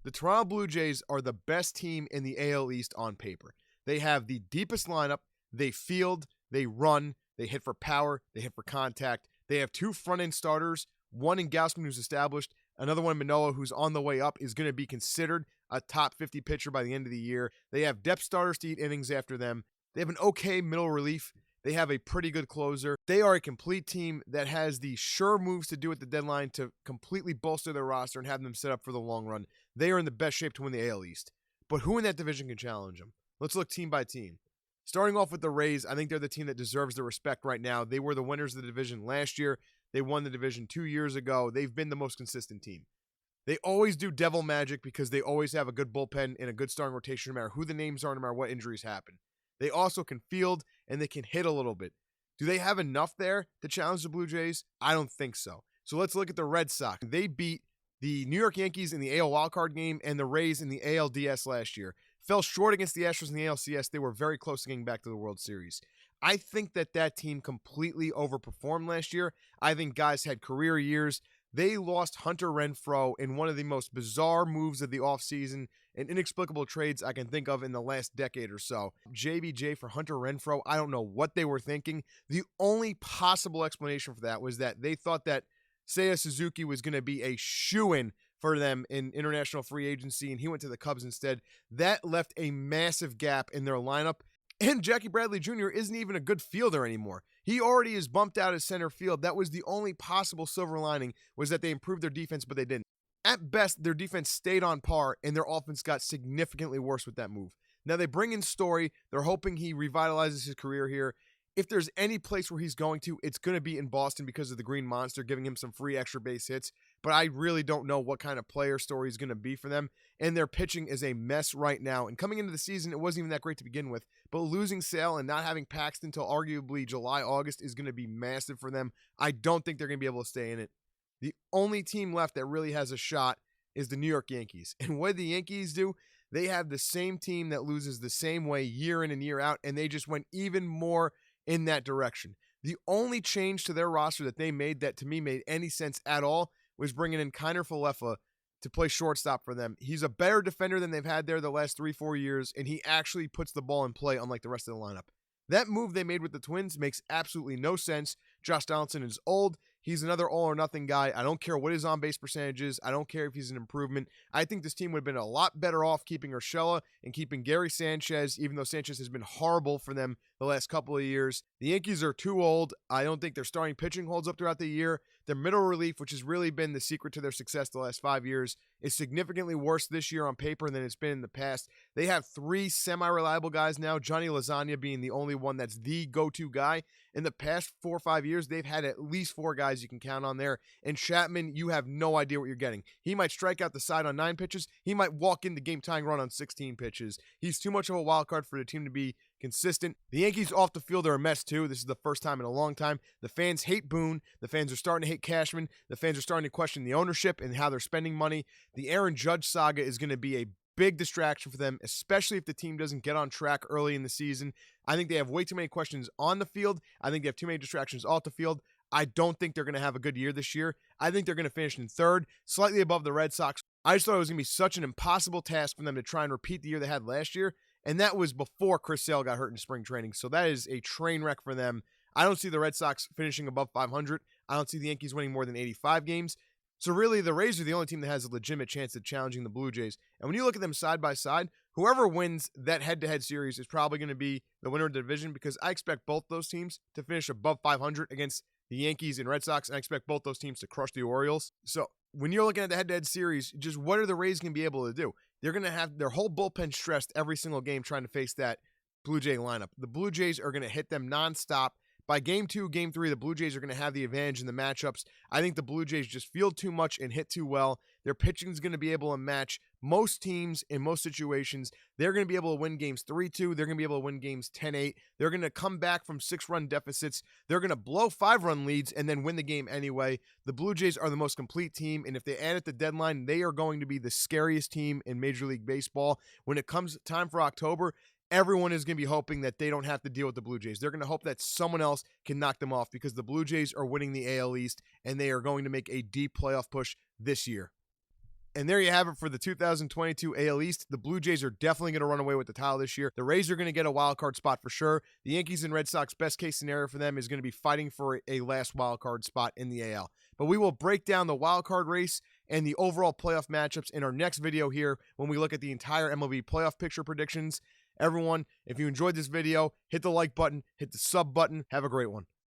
The Toronto Blue Jays are the best team in the AL East on paper. They have the deepest lineup. They field, they run, they hit for power, they hit for contact. They have two front-end starters, one in Gausman, who's established, another one in Manoah, who's on the way up, is going to be considered a top 50 pitcher by the end of the year. They have depth starters to eat innings after them. They have an okay middle relief. They have a pretty good closer. They are a complete team that has the sure moves to do at the deadline to completely bolster their roster and have them set up for the long run. They are in the best shape to win the AL East. But who in that division can challenge them? Let's look team by team. Starting off with the Rays, I think they're the team that deserves the respect right now. They were the winners of the division last year. They won the division 2 years ago. They've been the most consistent team. They always do devil magic because they always have a good bullpen and a good starting rotation no matter who the names are, no matter what injuries happen. They also can field and they can hit a little bit. Do they have enough there to challenge the Blue Jays? I don't think so. So let's look at the Red Sox. They beat the New York Yankees in the AL wildcard game and the Rays in the ALDS last year. Fell short against the Astros in the ALCS. They were very close to getting back to the World Series. I think that team completely overperformed last year. I think guys had career years. They lost Hunter Renfroe in one of the most bizarre moves of the offseason and inexplicable trades I can think of in the last decade or so. JBJ for Hunter Renfroe, I don't know what they were thinking. The only possible explanation for that was that they thought that Seiya Suzuki was going to be a shoo-in for them in international free agency, and he went to the Cubs instead. That left a massive gap in their lineup. And Jackie Bradley Jr. isn't even a good fielder anymore. He already is bumped out of center field. That was the only possible silver lining, was that they improved their defense, but they didn't. At best, their defense stayed on par, and their offense got significantly worse with that move. Now, they bring in Story. They're hoping he revitalizes his career here. If there's any place where he's going to, it's going to be in Boston because of the Green Monster giving him some free extra base hits. But I really don't know what kind of player Story is going to be for them. And their pitching is a mess right now. And coming into the season, it wasn't even that great to begin with. But losing Sale and not having Paxton until arguably July, August is going to be massive for them. I don't think they're going to be able to stay in it. The only team left that really has a shot is the New York Yankees. And what the Yankees do, they have the same team that loses the same way year in and year out. And they just went even more in that direction. The only change to their roster that they made that to me made any sense at all was bringing in Kiner Falefa to play shortstop for them. He's a better defender than they've had there the last 3-4 years, and he actually puts the ball in play unlike the rest of the lineup. That move they made with the Twins makes absolutely no sense. Josh Donaldson is old. He's another all-or-nothing guy. I don't care what his on-base percentage is. I don't care if he's an improvement. I think this team would have been a lot better off keeping Urshela and keeping Gary Sanchez, even though Sanchez has been horrible for them the last couple of years. The Yankees are too old. I don't think their starting pitching holds up throughout the year. Their middle relief, which has really been the secret to their success the last 5 years, is significantly worse this year on paper than it's been in the past. They have 3 semi-reliable guys now, Johnny Lasagna being the only one that's the go-to guy. In the past 4 or 5 years, they've had at least 4 guys you can count on there. And Chapman, you have no idea what you're getting. He might strike out the side on 9 pitches. He might walk in the game-tying run on 16 pitches. He's too much of a wild card for the team to be consistent. The Yankees off the field are a mess too. This is the first time in a long time. The fans hate Boone. The fans are starting to hate Cashman. The fans are starting to question the ownership and how they're spending money. The Aaron Judge saga is going to be a big distraction for them, especially if the team doesn't get on track early in the season. I think they have way too many questions on the field. I think they have too many distractions off the field. I don't think they're going to have a good year this year. I think they're going to finish in 3rd, slightly above the Red Sox. I just thought it was going to be such an impossible task for them to try and repeat the year they had last year. And that was before Chris Sale got hurt in spring training. So that is a train wreck for them. I don't see the Red Sox finishing above 500. I don't see the Yankees winning more than 85 games. So really, the Rays are the only team that has a legitimate chance at challenging the Blue Jays. And when you look at them side by side, whoever wins that head-to-head series is probably going to be the winner of the division, because I expect both those teams to finish above 500 against the Yankees and Red Sox, and I expect both those teams to crush the Orioles. So when you're looking at the head-to-head series, just what are the Rays going to be able to do? They're going to have their whole bullpen stressed every single game trying to face that Blue Jay lineup. The Blue Jays are going to hit them nonstop. By game 2, game 3, the Blue Jays are going to have the advantage in the matchups. I think the Blue Jays just field too much and hit too well. Their pitching is going to be able to match most teams in most situations. They're going to be able to win games 3-2. They're going to be able to win games 10-8. They're going to come back from 6-run deficits. They're going to blow 5-run leads and then win the game anyway. The Blue Jays are the most complete team, and if they add at the deadline, they are going to be the scariest team in Major League Baseball. When it comes time for October, everyone is going to be hoping that they don't have to deal with the Blue Jays. They're going to hope that someone else can knock them off, because the Blue Jays are winning the AL East, and they are going to make a deep playoff push this year. And there you have it for the 2022 AL East. The Blue Jays are definitely going to run away with the title this year. The Rays are going to get a wild card spot for sure. The Yankees and Red Sox, best case scenario for them is going to be fighting for a last wild card spot in the AL. But we will break down the wild card race and the overall playoff matchups in our next video here when we look at the entire MLB playoff picture predictions. Everyone, if you enjoyed this video, hit the like button, hit the sub button. Have a great one.